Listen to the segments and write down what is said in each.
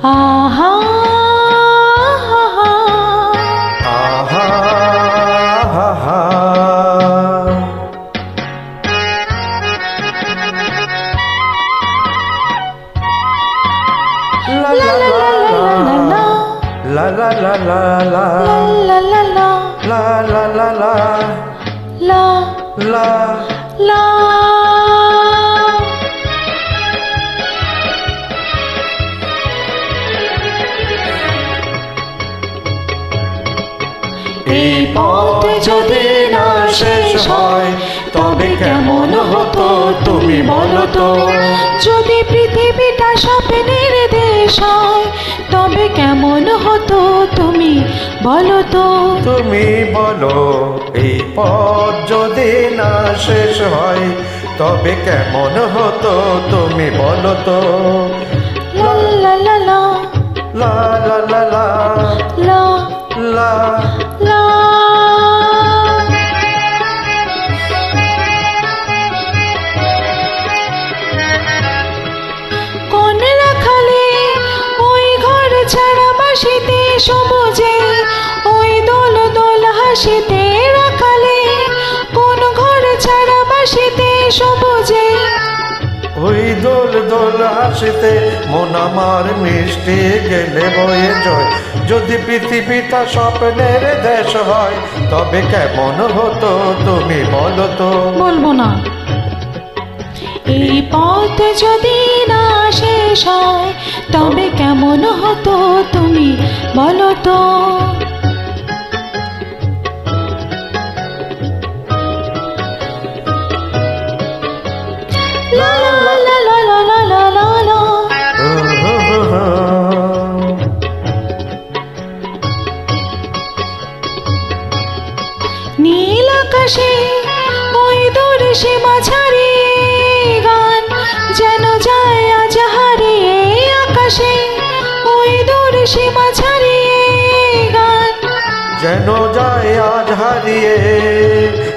আহা আহা আহা লা লা লা লা লা লা লা লা লা লা লা লা লা লা লা লা লা লা এই পথ যদি না শেষ হয় তবে কেমন হতো তুমি বলো তো। যদি পৃথিবীটা স্বপ্নের দেশ হয় তবে কেমন হতো তুমি বলো তো। তুমি বলো এই পথ যদি না শেষ হয় তবে কেমন হতো তুমি বলো তো। লা লা লা লা লা লা লা লা লা লা লা কোন রাখালে ওই ঘর ছাড়া বাসিতে সবুজে ওই দোল দোল হাসিতে রাখালে কোন ঘর ছাড়া বাসিতে সবুজে ওই দোল দোল হাসিতে মন আমার মিষ্টি গেলে বয়ে জয়। যদি পৃথিবীটা স্বপ্নের দেশ হয় তবে কেমন হতো তুমি বলো তো। বলবো না। এই পথ যদি না শেষ হয় তবে কেমন হতো তুমি বলো তো। লা লা লা লা লা লা লা লা লা। নীল আকাশে ওই দূর সীমা ছাড়িয়ে গান যেন যায় আজ হারিয়ে। আকাশে ওই দূর সীমা ছাড়িয়ে গান যেন যায় আজ হারিয়ে।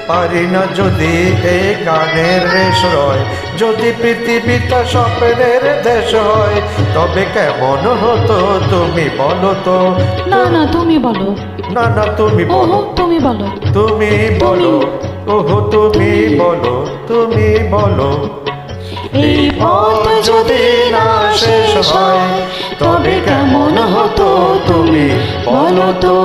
পারি না যদি এই গানের রেশ রয়। যদি পৃথিবীটা স্বপ্নের দেশ হয় তবে কেমন হতো তুমি বলো তো। না না তুমি বলো। না না তুমি ওহো বলো। তুমি বলো। তুমি বলো ওহো তুমি বলো তুমি বলো। এই পথ যদি না শেষ হয় তবে কেমন হতো তুমি বলো তো।